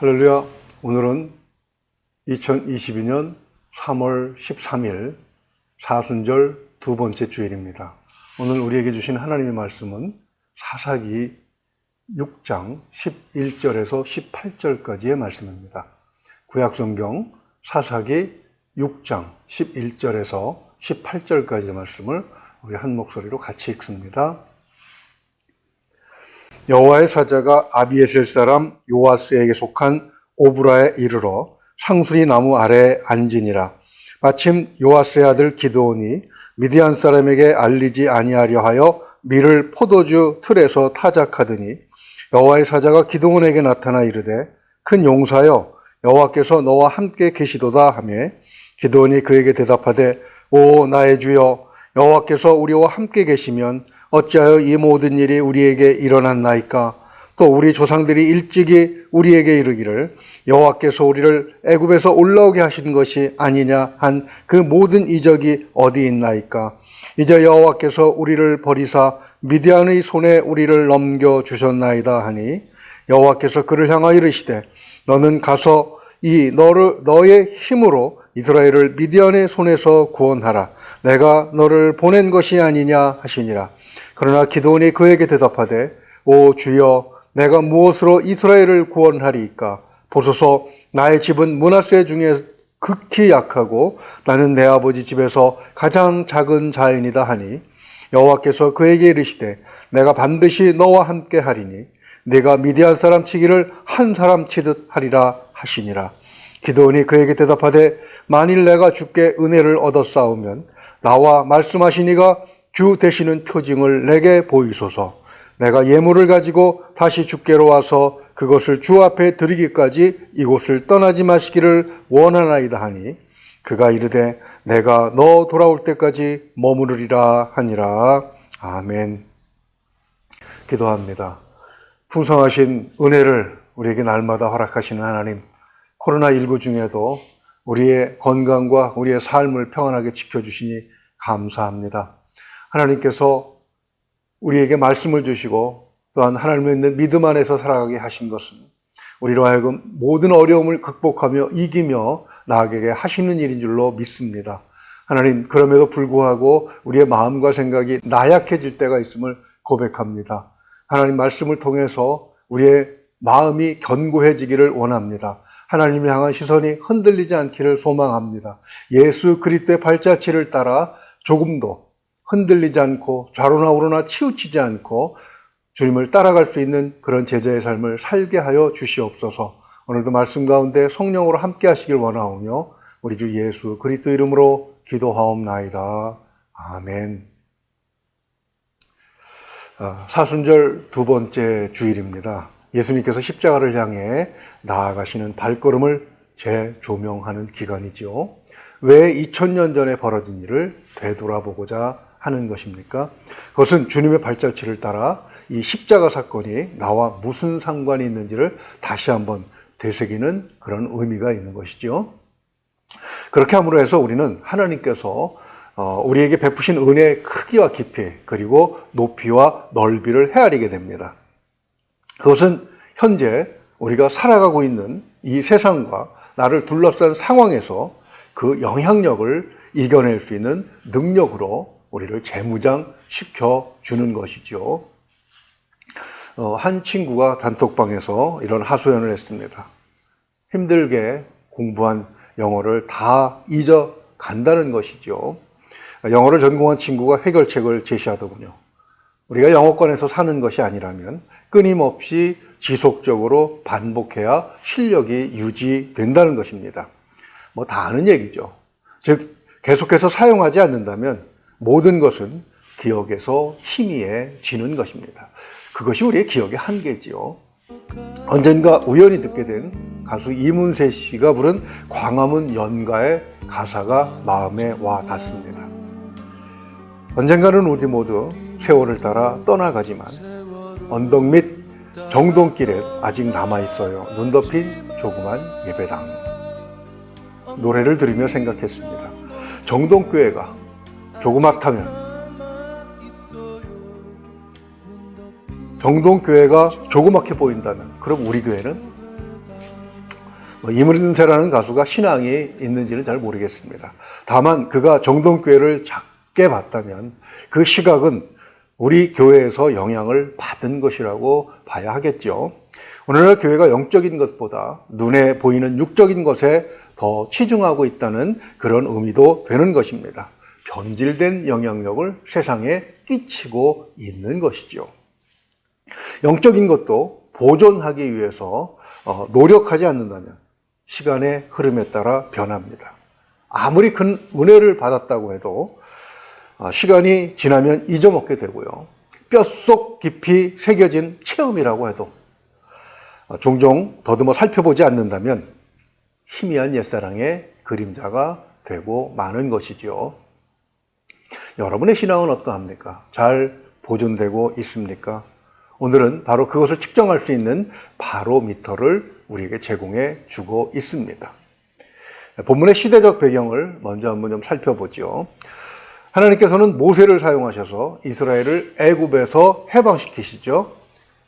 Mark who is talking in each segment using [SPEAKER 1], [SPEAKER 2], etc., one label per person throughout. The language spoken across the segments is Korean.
[SPEAKER 1] 할렐루야. 오늘은 2022년 3월 13일 사순절 두 번째 주일입니다. 오늘 우리에게 주신 하나님의 말씀은 사사기 6장 11절에서 18절까지의 말씀입니다. 구약성경 사사기 6장 11절에서 18절까지의 말씀을 우리 한 목소리로 같이 읽습니다. 여호와의 사자가 아비에셀 사람 요아스에게 속한 오브라에 이르러 상수리 나무 아래에 앉으니라. 마침 요아스의 아들 기드온이 미디안 사람에게 알리지 아니하려 하여 밀을 포도주 틀에서 타작하더니 여호와의 사자가 기드온에게 나타나 이르되 큰 용사여 여호와께서 너와 함께 계시도다 하며 기드온이 그에게 대답하되 오 나의 주여 여호와께서 우리와 함께 계시면 어찌하여 이 모든 일이 우리에게 일어났나이까? 또 우리 조상들이 일찍이 우리에게 이르기를 여호와께서 우리를 애굽에서 올라오게 하신 것이 아니냐 한 그 모든 이적이 어디 있나이까? 이제 여호와께서 우리를 버리사 미디안의 손에 우리를 넘겨 주셨나이다 하니 여호와께서 그를 향하여 이르시되 너는 가서 너의 힘으로 이스라엘을 미디안의 손에서 구원하라. 내가 너를 보낸 것이 아니냐 하시니라. 그러나 기드온이 그에게 대답하되 오 주여 내가 무엇으로 이스라엘을 구원하리이까? 보소서 나의 집은 므낫세 중에 극히 약하고 나는 내 아버지 집에서 가장 작은 자이니다 하니 여호와께서 그에게 이르시되 내가 반드시 너와 함께 하리니 네가 미디안 사람 치기를 한 사람 치듯 하리라 하시니라. 기드온이 그에게 대답하되 만일 내가 주께 은혜를 얻었사오면 나와 말씀하신 이가 주 되시는 표징을 내게 보이소서. 내가 예물을 가지고 다시 주께로 와서 그것을 주 앞에 드리기까지 이곳을 떠나지 마시기를 원하나이다 하니 그가 이르되 내가 너 돌아올 때까지 머무르리라 하니라. 아멘. 기도합니다. 풍성하신 은혜를 우리에게 날마다 허락하시는 하나님, 코로나19 중에도 우리의 건강과 우리의 삶을 평안하게 지켜주시니 감사합니다. 하나님께서 우리에게 말씀을 주시고 또한 하나님을 믿는 믿음 안에서 살아가게 하신 것은 우리로 하여금 모든 어려움을 극복하며 이기며 나아가게 하시는 일인 줄로 믿습니다. 하나님, 그럼에도 불구하고 우리의 마음과 생각이 나약해질 때가 있음을 고백합니다. 하나님 말씀을 통해서 우리의 마음이 견고해지기를 원합니다. 하나님을 향한 시선이 흔들리지 않기를 소망합니다. 예수 그리스도의 발자취를 따라 조금도 흔들리지 않고 좌로나 우로나 치우치지 않고 주님을 따라갈 수 있는 그런 제자의 삶을 살게 하여 주시옵소서. 오늘도 말씀 가운데 성령으로 함께 하시길 원하오며 우리 주 예수 그리스도 이름으로 기도하옵나이다. 아멘. 사순절 두 번째 주일입니다. 예수님께서 십자가를 향해 나아가시는 발걸음을 재조명하는 기간이죠. 왜 2000년 전에 벌어진 일을 되돌아보고자 하는 것입니까? 그것은 주님의 발자취를 따라 이 십자가 사건이 나와 무슨 상관이 있는지를 다시 한번 되새기는 그런 의미가 있는 것이죠. 그렇게 함으로 해서 우리는 하나님께서 우리에게 베푸신 은혜의 크기와 깊이 그리고 높이와 넓이를 헤아리게 됩니다. 그것은 현재 우리가 살아가고 있는 이 세상과 나를 둘러싼 상황에서 그 영향력을 이겨낼 수 있는 능력으로 우리를 재무장시켜 주는 것이죠. 한 친구가 단톡방에서 이런 하소연을 했습니다. 힘들게 공부한 영어를 다 잊어간다는 것이죠. 영어를 전공한 친구가 해결책을 제시하더군요. 우리가 영어권에서 사는 것이 아니라면 끊임없이 지속적으로 반복해야 실력이 유지된다는 것입니다. 다 아는 얘기죠. 즉 계속해서 사용하지 않는다면 모든 것은 기억에서 희미해지는 것입니다. 그것이 우리의 기억의 한계지요. 언젠가 우연히 듣게 된 가수 이문세 씨가 부른 광화문 연가의 가사가 마음에 와 닿습니다. 언젠가는 우리 모두 세월을 따라 떠나가지만 언덕 밑 정동길에 아직 남아있어요. 눈 덮인 조그만 예배당. 노래를 들으며 생각했습니다. 정동교회가 조그맣다면 정동교회가 조그맣게 보인다면 그럼 우리 교회는 이문세라는 가수가 신앙이 있는지는 잘 모르겠습니다. 다만 그가 정동교회를 작게 봤다면 그 시각은 우리 교회에서 영향을 받은 것이라고 봐야 하겠죠. 오늘날 교회가 영적인 것보다 눈에 보이는 육적인 것에 더 치중하고 있다는 그런 의미도 되는 것입니다. 변질된 영향력을 세상에 끼치고 있는 것이죠. 영적인 것도 보존하기 위해서 노력하지 않는다면 시간의 흐름에 따라 변합니다. 아무리 큰 은혜를 받았다고 해도 시간이 지나면 잊어먹게 되고요. 뼛속 깊이 새겨진 체험이라고 해도 종종 더듬어 살펴보지 않는다면 희미한 옛사랑의 그림자가 되고 마는 것이지요. 여러분의 신앙은 어떠합니까? 잘 보존되고 있습니까? 오늘은 바로 그것을 측정할 수 있는 바로미터를 우리에게 제공해 주고 있습니다. 본문의 시대적 배경을 먼저 한번 좀 살펴보죠. 하나님께서는 모세를 사용하셔서 이스라엘을 애굽에서 해방시키시죠.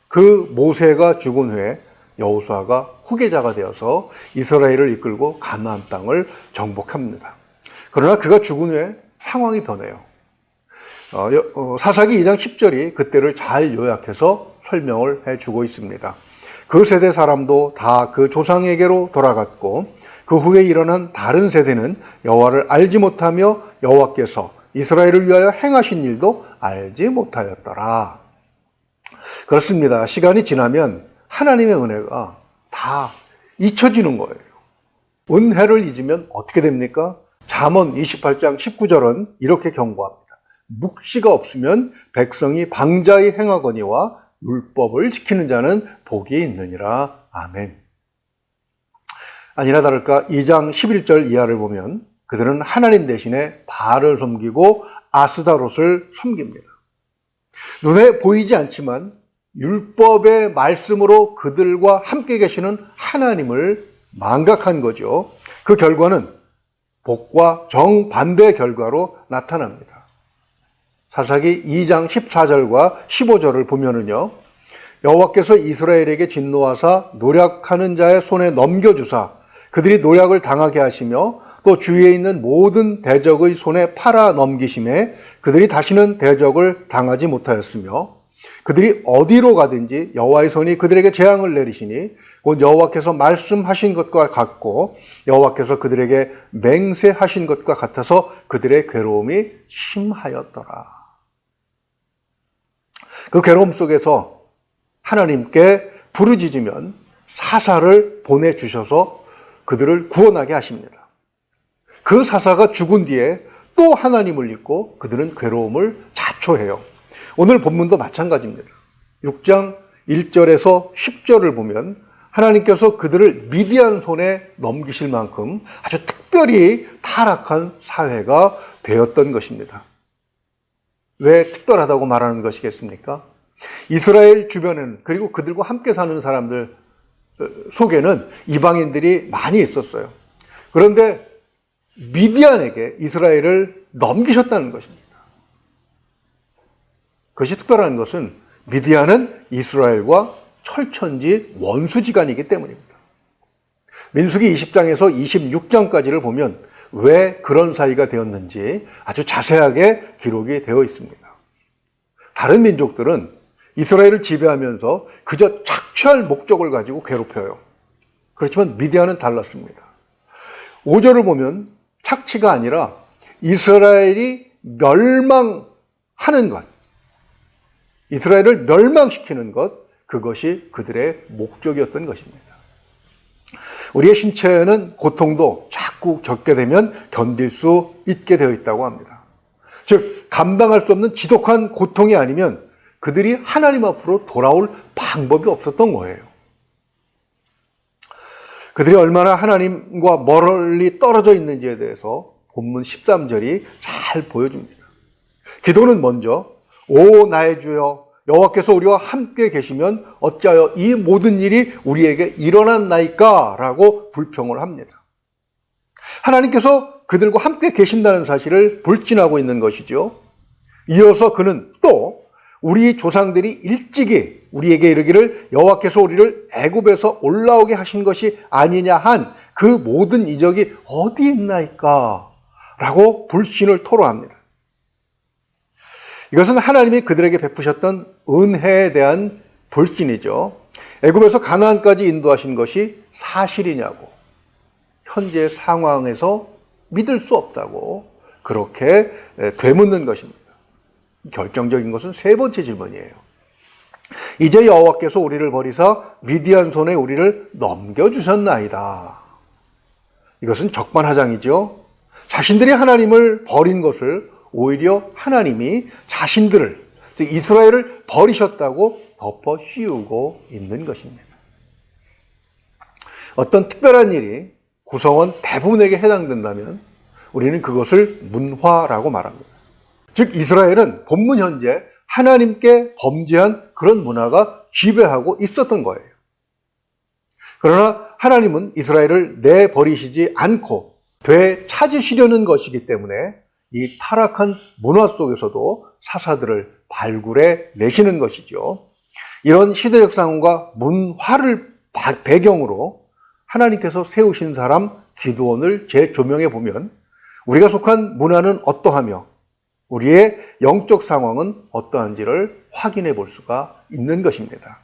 [SPEAKER 1] 그 모세가 죽은 후에 여호수아가 후계자가 되어서 이스라엘을 이끌고 가나안 땅을 정복합니다. 그러나 그가 죽은 후에 상황이 변해요. 사사기 2장 10절이 그때를 잘 요약해서 설명을 해주고 있습니다. 그 세대 사람도 다 그 조상에게로 돌아갔고 그 후에 일어난 다른 세대는 여호와를 알지 못하며 여호와께서 이스라엘을 위하여 행하신 일도 알지 못하였더라. 그렇습니다. 시간이 지나면 하나님의 은혜가 다 잊혀지는 거예요. 은혜를 잊으면 어떻게 됩니까? 잠언 28장 19절은 이렇게 경고합니다. 묵시가 없으면 백성이 방자히 행하거니와 율법을 지키는 자는 복이 있느니라. 아멘. 아니나 다를까 2장 11절 이하를 보면 그들은 하나님 대신에 바알을 섬기고 아스다롯을 섬깁니다. 눈에 보이지 않지만 율법의 말씀으로 그들과 함께 계시는 하나님을 망각한 거죠. 그 결과는 복과 정반대의 결과로 나타납니다. 사사기 2장 14절과 15절을 보면은요, 여호와께서 이스라엘에게 진노하사 노략하는 자의 손에 넘겨주사 그들이 노략을 당하게 하시며 또 주위에 있는 모든 대적의 손에 팔아 넘기심에 그들이 다시는 대적을 당하지 못하였으며 그들이 어디로 가든지 여호와의 손이 그들에게 재앙을 내리시니 곧 여호와께서 말씀하신 것과 같고 여호와께서 그들에게 맹세하신 것과 같아서 그들의 괴로움이 심하였더라. 그 괴로움 속에서 하나님께 부르짖으면 사사를 보내주셔서 그들을 구원하게 하십니다. 그 사사가 죽은 뒤에 또 하나님을 믿고 그들은 괴로움을 자초해요. 오늘 본문도 마찬가지입니다. 6장 1절에서 10절을 보면 하나님께서 그들을 미디안 손에 넘기실 만큼 아주 특별히 타락한 사회가 되었던 것입니다. 왜 특별하다고 말하는 것이겠습니까? 이스라엘 주변에는 그리고 그들과 함께 사는 사람들 속에는 이방인들이 많이 있었어요. 그런데 미디안에게 이스라엘을 넘기셨다는 것입니다. 그것이 특별한 것은 미디안은 이스라엘과 철천지 원수지간이기 때문입니다. 민수기 20장에서 26장까지를 보면 왜 그런 사이가 되었는지 아주 자세하게 기록이 되어 있습니다. 다른 민족들은 이스라엘을 지배하면서 그저 착취할 목적을 가지고 괴롭혀요. 그렇지만 미디안은 달랐습니다. 5절을 보면 착취가 아니라 이스라엘이 멸망하는 것, 이스라엘을 멸망시키는 것, 그것이 그들의 목적이었던 것입니다. 우리의 신체에는 고통도 자꾸 겪게 되면 견딜 수 있게 되어 있다고 합니다. 즉 감당할 수 없는 지독한 고통이 아니면 그들이 하나님 앞으로 돌아올 방법이 없었던 거예요. 그들이 얼마나 하나님과 멀리 떨어져 있는지에 대해서 본문 13절이 잘 보여줍니다. 기도는 먼저 오 나의 주여 여호와께서 우리와 함께 계시면 어찌하여 이 모든 일이 우리에게 일어났나이까? 라고 불평을 합니다. 하나님께서 그들과 함께 계신다는 사실을 불신하고 있는 것이죠. 이어서 그는 또 우리 조상들이 일찍이 우리에게 이르기를 여호와께서 우리를 애굽에서 올라오게 하신 것이 아니냐 한 그 모든 이적이 어디 있나이까? 라고 불신을 토로합니다. 이것은 하나님이 그들에게 베푸셨던 은혜에 대한 불신이죠. 애굽에서 가나안까지 인도하신 것이 사실이냐고, 현재 상황에서 믿을 수 없다고 그렇게 되묻는 것입니다. 결정적인 것은 세 번째 질문이에요. 이제 여호와께서 우리를 버리사 미디안 손에 우리를 넘겨주셨나이다. 이것은 적반하장이죠. 자신들이 하나님을 버린 것을 오히려 하나님이 자신들을, 즉 이스라엘을 버리셨다고 덮어 씌우고 있는 것입니다. 어떤 특별한 일이 구성원 대부분에게 해당된다면 우리는 그것을 문화라고 말합니다. 즉 이스라엘은 본문 현재 하나님께 범죄한 그런 문화가 지배하고 있었던 거예요. 그러나 하나님은 이스라엘을 내버리시지 않고 되찾으시려는 것이기 때문에 이 타락한 문화 속에서도 사사들을 발굴해 내시는 것이죠. 이런 시대적 상황과 문화를 배경으로 하나님께서 세우신 사람 기드온을 재조명해 보면 우리가 속한 문화는 어떠하며 우리의 영적 상황은 어떠한지를 확인해 볼 수가 있는 것입니다.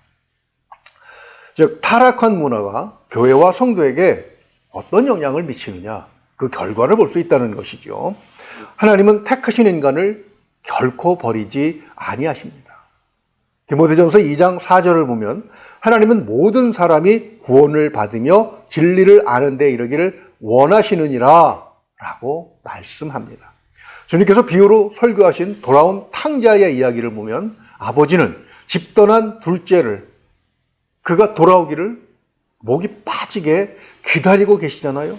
[SPEAKER 1] 즉 타락한 문화가 교회와 성도에게 어떤 영향을 미치느냐, 그 결과를 볼 수 있다는 것이죠. 하나님은 택하신 인간을 결코 버리지 아니하십니다. 디모데전서 2장 4절을 보면 하나님은 모든 사람이 구원을 받으며 진리를 아는 데 이르기를 원하시느니라 라고 말씀합니다. 주님께서 비유로 설교하신 돌아온 탕자의 이야기를 보면 아버지는 집 떠난 둘째를, 그가 돌아오기를 목이 빠지게 기다리고 계시잖아요.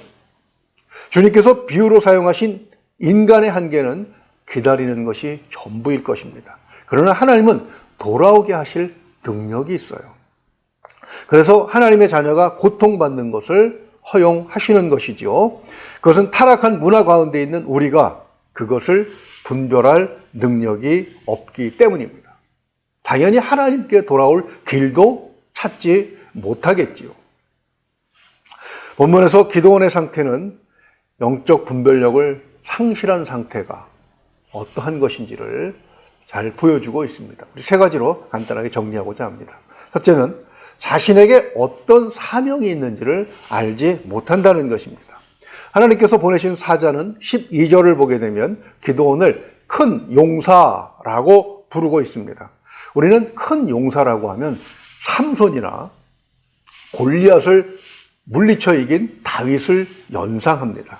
[SPEAKER 1] 주님께서 비유로 사용하신 인간의 한계는 기다리는 것이 전부일 것입니다. 그러나 하나님은 돌아오게 하실 능력이 있어요. 그래서 하나님의 자녀가 고통받는 것을 허용하시는 것이죠. 그것은 타락한 문화 가운데 있는 우리가 그것을 분별할 능력이 없기 때문입니다. 당연히 하나님께 돌아올 길도 찾지 못하겠지요. 본문에서 기드온의 상태는 영적 분별력을 상실한 상태가 어떠한 것인지를 잘 보여주고 있습니다. 우리 세 가지로 간단하게 정리하고자 합니다. 첫째는 자신에게 어떤 사명이 있는지를 알지 못한다는 것입니다. 하나님께서 보내신 사자는 12절을 보게 되면 기드온을 큰 용사라고 부르고 있습니다. 우리는 큰 용사라고 하면 삼손이나 골리앗을 물리쳐 이긴 다윗을 연상합니다.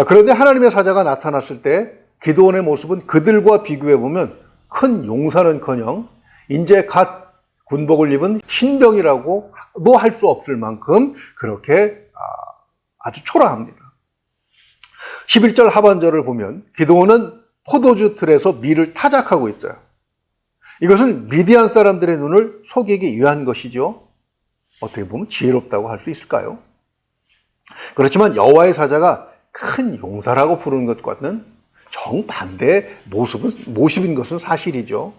[SPEAKER 1] 그런데 하나님의 사자가 나타났을 때 기드온의 모습은 그들과 비교해 보면 큰 용사는커녕 이제 갓 군복을 입은 신병이라고도 할 수 없을 만큼 그렇게 아주 초라합니다. 11절 하반절을 보면 기드온은 포도주 틀에서 밀을 타작하고 있어요. 이것은 미디안 사람들의 눈을 속이기 위한 것이죠. 어떻게 보면 지혜롭다고 할 수 있을까요? 그렇지만 여호와의 사자가 큰 용사라고 부르는 것과는 정반대의 모습인 것은 사실이죠.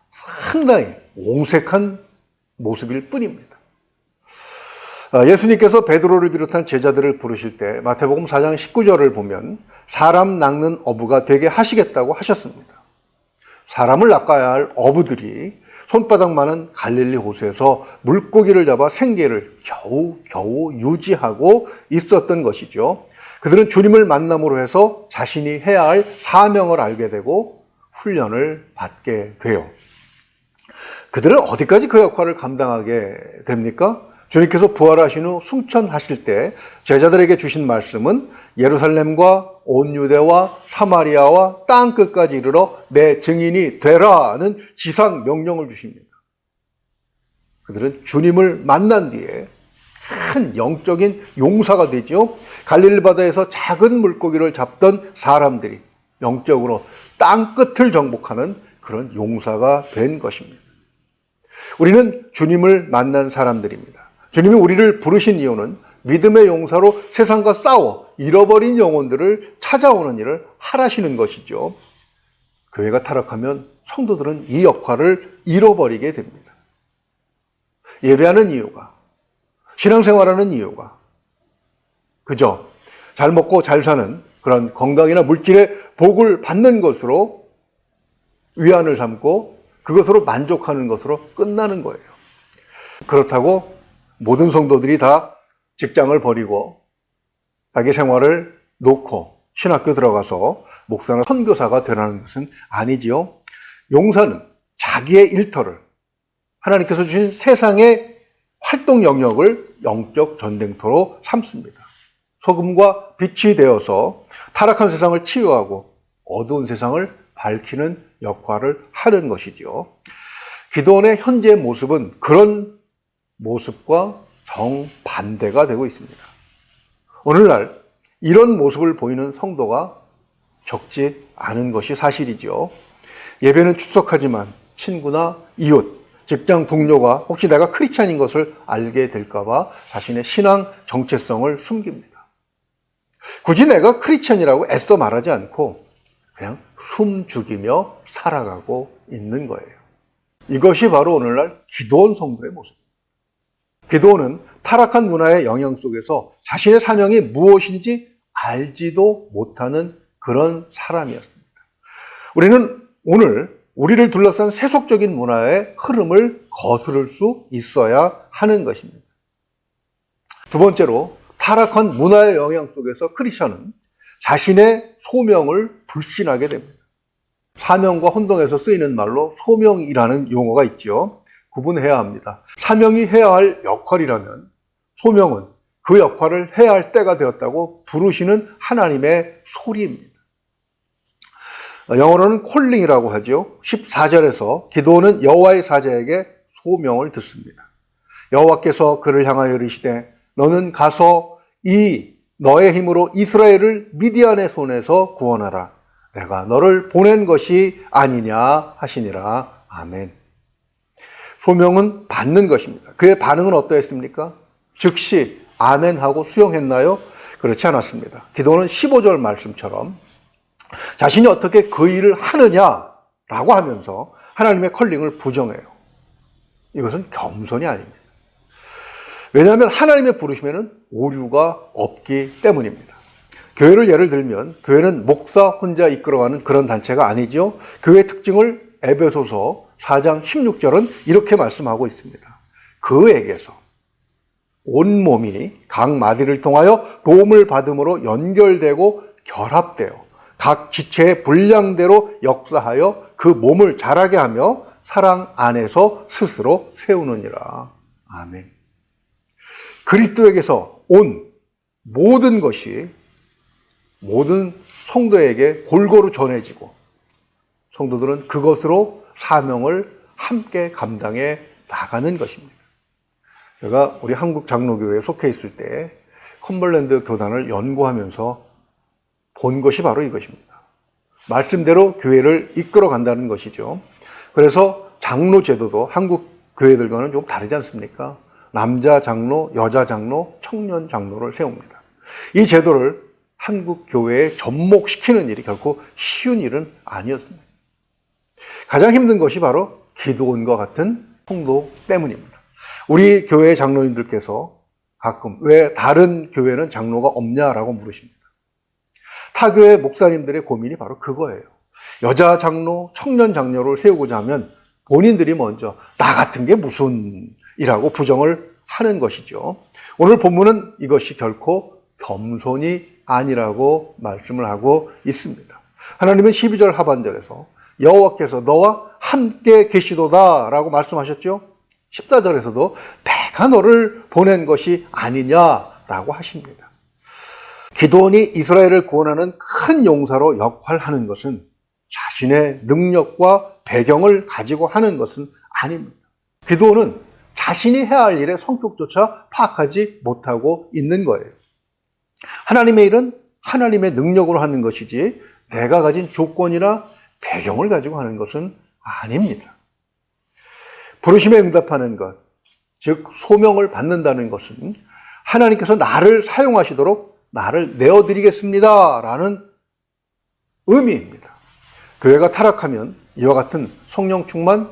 [SPEAKER 1] 상당히 옹색한 모습일 뿐입니다. 예수님께서 베드로를 비롯한 제자들을 부르실 때 마태복음 4장 19절을 보면 사람 낚는 어부가 되게 하시겠다고 하셨습니다. 사람을 낚아야 할 어부들이 손바닥만한 갈릴리 호수에서 물고기를 잡아 생계를 겨우 유지하고 있었던 것이죠. 그들은 주님을 만남으로 해서 자신이 해야 할 사명을 알게 되고 훈련을 받게 돼요. 그들은 어디까지 그 역할을 감당하게 됩니까? 주님께서 부활하신 후 승천하실 때 제자들에게 주신 말씀은 예루살렘과 온 유대와 사마리아와 땅 끝까지 이르러 내 증인이 되라는 지상 명령을 주십니다. 그들은 주님을 만난 뒤에 큰 영적인 용사가 되죠. 갈릴리 바다에서 작은 물고기를 잡던 사람들이 영적으로 땅 끝을 정복하는 그런 용사가 된 것입니다. 우리는 주님을 만난 사람들입니다. 주님이 우리를 부르신 이유는 믿음의 용사로 세상과 싸워 잃어버린 영혼들을 찾아오는 일을 하라시는 것이죠. 교회가 타락하면 성도들은 이 역할을 잃어버리게 됩니다. 예배하는 이유가, 신앙생활하는 이유가 그저 잘 먹고 잘 사는 그런 건강이나 물질의 복을 받는 것으로 위안을 삼고 그것으로 만족하는 것으로 끝나는 거예요. 그렇다고 모든 성도들이 다 직장을 버리고 자기 생활을 놓고 신학교 들어가서 목사나 선교사가 되라는 것은 아니지요. 용사는 자기의 일터를 하나님께서 주신 세상의 활동 영역을 영적 전쟁터로 삼습니다. 소금과 빛이 되어서 타락한 세상을 치유하고 어두운 세상을 밝히는 역할을 하는 것이지요. 기도원의 현재 모습은 그런 모습과 정반대가 되고 있습니다. 오늘날 이런 모습을 보이는 성도가 적지 않은 것이 사실이죠. 예배는 출석하지만 친구나 이웃, 직장 동료가 혹시 내가 크리스찬인 것을 알게 될까봐 자신의 신앙 정체성을 숨깁니다. 굳이 내가 크리스찬이라고 애써 말하지 않고 그냥 숨죽이며 살아가고 있는 거예요. 이것이 바로 오늘날 기도원 성도의 모습입니다. 기도원은 타락한 문화의 영향 속에서 자신의 사명이 무엇인지 알지도 못하는 그런 사람이었습니다. 우리는 오늘 우리를 둘러싼 세속적인 문화의 흐름을 거스를 수 있어야 하는 것입니다. 두 번째로, 타락한 문화의 영향 속에서 크리스천은 자신의 소명을 불신하게 됩니다. 사명과 혼동에서 쓰이는 말로 소명이라는 용어가 있죠. 구분해야 합니다. 사명이 해야 할 역할이라면 소명은 그 역할을 해야 할 때가 되었다고 부르시는 하나님의 소리입니다. 영어로는 콜링이라고 하죠. 14절에서 기도원은 여호와의 사자에게 소명을 듣습니다. 여호와께서 그를 향하여 이르시되 너는 가서 이 너의 힘으로 이스라엘을 미디안의 손에서 구원하라. 내가 너를 보낸 것이 아니냐 하시니라. 아멘. 소명은 받는 것입니다. 그의 반응은 어떠했습니까? 즉시 아멘 하고 수용했나요? 그렇지 않았습니다. 기도는 15절 말씀처럼 자신이 어떻게 그 일을 하느냐라고 하면서 하나님의 컬링을 부정해요. 이것은 겸손이 아닙니다. 왜냐하면 하나님의 부르심에는 오류가 없기 때문입니다. 교회를 예를 들면 교회는 목사 혼자 이끌어가는 그런 단체가 아니죠. 교회의 특징을 에베소서 4장 16절은 이렇게 말씀하고 있습니다. 그에게서 온몸이 각 마디를 통하여 도움을 받음으로 연결되고 결합되어 각 지체의 분량대로 역사하여 그 몸을 자라게 하며 사랑 안에서 스스로 세우느니라. 아멘. 그리스도에게서 온 모든 것이 모든 성도에게 골고루 전해지고 성도들은 그것으로 사명을 함께 감당해 나가는 것입니다. 제가 우리 한국 장로교회에 속해 있을 때 컴벌랜드 교단을 연구하면서 본 것이 바로 이것입니다. 말씀대로 교회를 이끌어 간다는 것이죠. 그래서 장로 제도도 한국 교회들과는 좀 다르지 않습니까? 남자 장로, 여자 장로, 청년 장로를 세웁니다. 이 제도를 한국 교회에 접목시키는 일이 결코 쉬운 일은 아니었습니다. 가장 힘든 것이 바로 기도원과 같은 성도 때문입니다. 우리 교회 장로님들께서 가끔 왜 다른 교회는 장로가 없냐라고 물으십니다. 타 교회 목사님들의 고민이 바로 그거예요. 여자 장로, 청년 장로를 세우고자 하면 본인들이 먼저 나 같은 게 무슨 이라고 부정을 하는 것이죠. 오늘 본문은 이것이 결코 겸손이 아니라고 말씀을 하고 있습니다. 하나님은 12절 하반절에서 여호와께서 너와 함께 계시도다 라고 말씀하셨죠. 14절에서도 내가 너를 보낸 것이 아니냐라고 하십니다. 기도원이 이스라엘을 구원하는 큰 용사로 역할하는 것은 자신의 능력과 배경을 가지고 하는 것은 아닙니다. 기도원은 자신이 해야 할 일의 성격조차 파악하지 못하고 있는 거예요. 하나님의 일은 하나님의 능력으로 하는 것이지 내가 가진 조건이나 배경을 가지고 하는 것은 아닙니다. 부르심에 응답하는 것, 즉 소명을 받는다는 것은 하나님께서 나를 사용하시도록 나를 내어드리겠습니다 라는 의미입니다. 교회가 타락하면 이와 같은 성령 충만,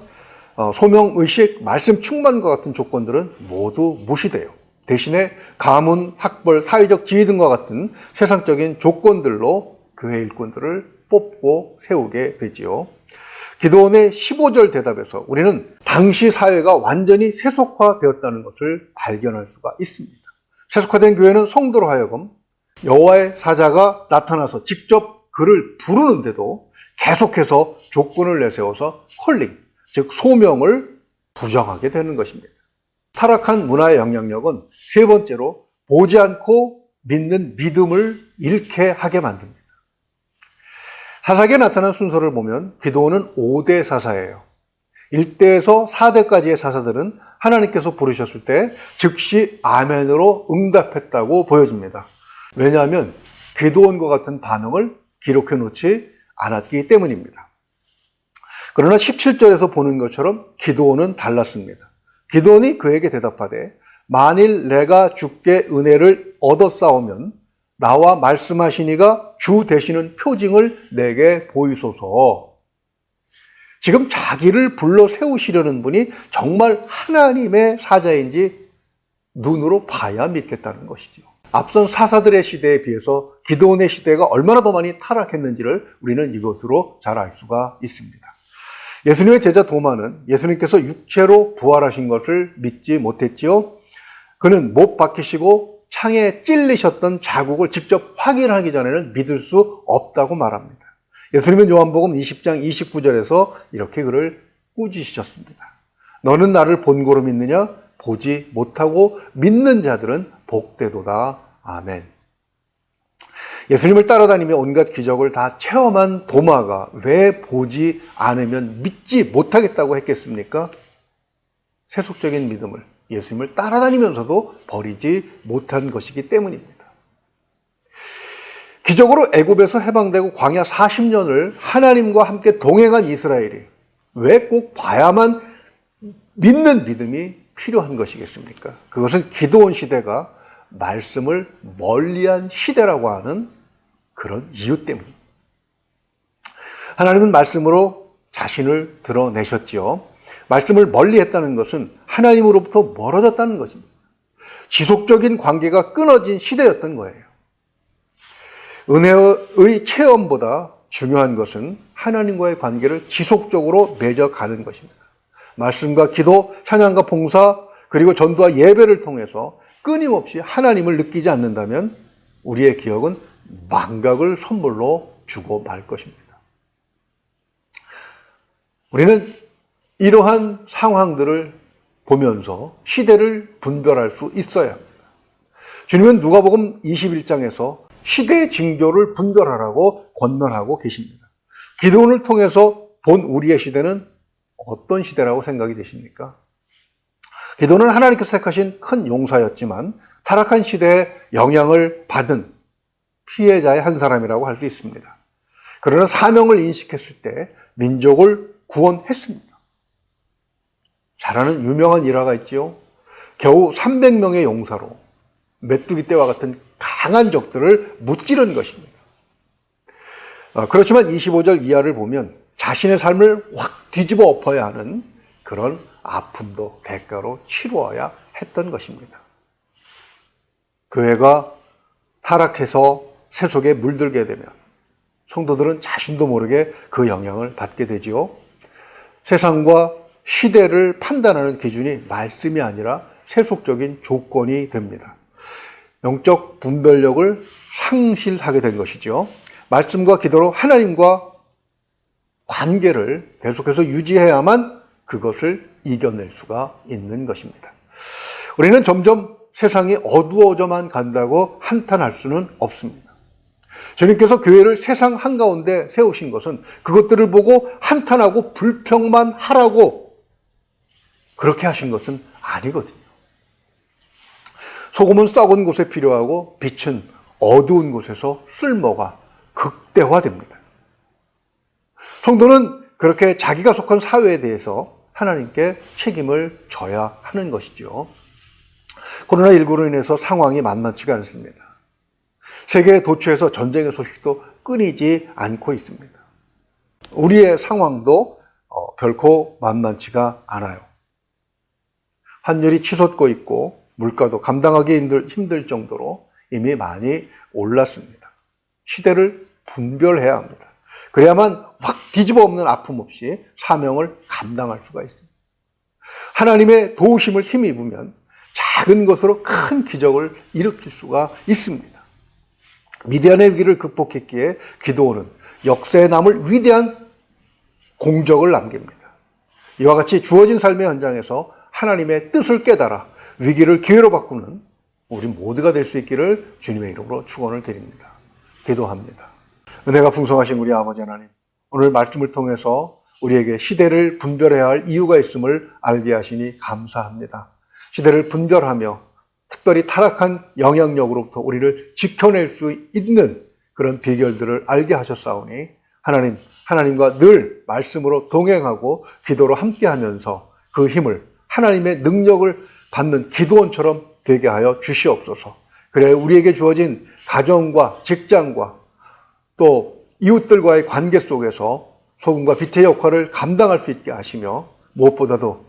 [SPEAKER 1] 소명의식, 말씀 충만과 같은 조건들은 모두 무시돼요. 대신에 가문, 학벌, 사회적 지위 등과 같은 세상적인 조건들로 교회 일꾼들을 뽑고 세우게 되지요. 기도원의 15절 대답에서 우리는 당시 사회가 완전히 세속화되었다는 것을 발견할 수가 있습니다. 세속화된 교회는 성도로 하여금 여호와의 사자가 나타나서 직접 그를 부르는데도 계속해서 조건을 내세워서 콜링, 즉 소명을 부정하게 되는 것입니다. 타락한 문화의 영향력은 세 번째로 보지 않고 믿는 믿음을 잃게 하게 만듭니다. 사사기에 나타난 순서를 보면 기도원은 5대 사사예요. 1대에서 4대까지의 사사들은 하나님께서 부르셨을 때 즉시 아멘으로 응답했다고 보여집니다. 왜냐하면 기도원과 같은 반응을 기록해 놓지 않았기 때문입니다. 그러나 17절에서 보는 것처럼 기도원은 달랐습니다. 기도원이 그에게 대답하되 만일 내가 주께 은혜를 얻어 싸우면 나와 말씀하시니가 주 되시는 표징을 내게 보이소서. 지금 자기를 불러 세우시려는 분이 정말 하나님의 사자인지 눈으로 봐야 믿겠다는 것이죠. 앞선 사사들의 시대에 비해서 기드온의 시대가 얼마나 더 많이 타락했는지를 우리는 이것으로 잘 알 수가 있습니다. 예수님의 제자 도마는 예수님께서 육체로 부활하신 것을 믿지 못했지요. 그는 못 박히시고 창에 찔리셨던 자국을 직접 확인하기 전에는 믿을 수 없다고 말합니다. 예수님은 요한복음 20장 29절에서 이렇게 그를 꾸짖으셨습니다. 너는 나를 본고로 믿느냐? 보지 못하고 믿는 자들은 복되도다. 아멘. 예수님을 따라다니며 온갖 기적을 다 체험한 도마가 왜 보지 않으면 믿지 못하겠다고 했겠습니까? 세속적인 믿음을, 예수님을 따라다니면서도 버리지 못한 것이기 때문입니다. 기적으로 애굽에서 해방되고 광야 40년을 하나님과 함께 동행한 이스라엘이 왜 꼭 봐야만 믿는 믿음이 필요한 것이겠습니까? 그것은 기드온 시대가 말씀을 멀리한 시대라고 하는 그런 이유 때문입니다. 하나님은 말씀으로 자신을 드러내셨지요. 말씀을 멀리했다는 것은 하나님으로부터 멀어졌다는 것입니다. 지속적인 관계가 끊어진 시대였던 거예요. 은혜의 체험보다 중요한 것은 하나님과의 관계를 지속적으로 맺어가는 것입니다. 말씀과 기도, 찬양과 봉사, 그리고 전도와 예배를 통해서 끊임없이 하나님을 느끼지 않는다면 우리의 기억은 망각을 선물로 주고 말 것입니다. 우리는 이러한 상황들을 보면서 시대를 분별할 수 있어야 합니다. 주님은 누가복음 21장에서 시대의 징조를 분별하라고 권면하고 계십니다. 기드온을 통해서 본 우리의 시대는 어떤 시대라고 생각이 되십니까? 기드온은 하나님께서 택하신 큰 용사였지만 타락한 시대에 영향을 받은 피해자의 한 사람이라고 할 수 있습니다. 그러나 사명을 인식했을 때 민족을 구원했습니다. 잘 아는 유명한 일화가 있지요. 겨우 300명의 용사로 메뚜기 떼와 같은 강한 적들을 무찌른 것입니다. 그렇지만 25절 이하를 보면 자신의 삶을 확 뒤집어 엎어야 하는 그런 아픔도 대가로 치루어야 했던 것입니다. 교회가 타락해서 세속에 물들게 되면 성도들은 자신도 모르게 그 영향을 받게 되지요. 세상과 시대를 판단하는 기준이 말씀이 아니라 세속적인 조건이 됩니다. 영적 분별력을 상실하게 된 것이죠. 말씀과 기도로 하나님과 관계를 계속해서 유지해야만 그것을 이겨낼 수가 있는 것입니다. 우리는 점점 세상이 어두워져만 간다고 한탄할 수는 없습니다. 주님께서 교회를 세상 한가운데 세우신 것은 그것들을 보고 한탄하고 불평만 하라고 그렇게 하신 것은 아니거든요. 소금은 썩은 곳에 필요하고 빛은 어두운 곳에서 쓸모가 극대화됩니다. 성도는 그렇게 자기가 속한 사회에 대해서 하나님께 책임을 져야 하는 것이죠. 코로나19로 인해서 상황이 만만치가 않습니다. 세계 도처에서 전쟁의 소식도 끊이지 않고 있습니다. 우리의 상황도 결코 만만치가 않아요. 환율이 치솟고 있고 물가도 감당하기 힘들 정도로 이미 많이 올랐습니다. 시대를 분별해야 합니다. 그래야만 확 뒤집어 엎는 아픔 없이 사명을 감당할 수가 있습니다. 하나님의 도우심을 힘입으면 작은 것으로 큰 기적을 일으킬 수가 있습니다. 미디안의 위기를 극복했기에 기드온은 역사에 남을 위대한 공적을 남깁니다. 이와 같이 주어진 삶의 현장에서 하나님의 뜻을 깨달아 위기를 기회로 바꾸는 우리 모두가 될 수 있기를 주님의 이름으로 축원을 드립니다. 기도합니다. 은혜가 풍성하신 우리 아버지 하나님, 오늘 말씀을 통해서 우리에게 시대를 분별해야 할 이유가 있음을 알게 하시니 감사합니다. 시대를 분별하며 특별히 타락한 영향력으로부터 우리를 지켜낼 수 있는 그런 비결들을 알게 하셨사오니 하나님과 늘 말씀으로 동행하고 기도로 함께하면서 그 힘을 하나님의 능력을 받는 기도원처럼 되게 하여 주시옵소서. 그래 우리에게 주어진 가정과 직장과 또 이웃들과의 관계 속에서 소금과 빛의 역할을 감당할 수 있게 하시며 무엇보다도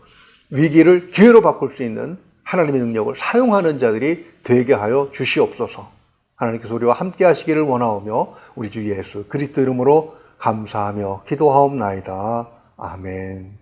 [SPEAKER 1] 위기를 기회로 바꿀 수 있는 하나님의 능력을 사용하는 자들이 되게 하여 주시옵소서. 하나님께서 우리와 함께 하시기를 원하오며 우리 주 예수 그리스도 이름으로 감사하며 기도하옵나이다. 아멘.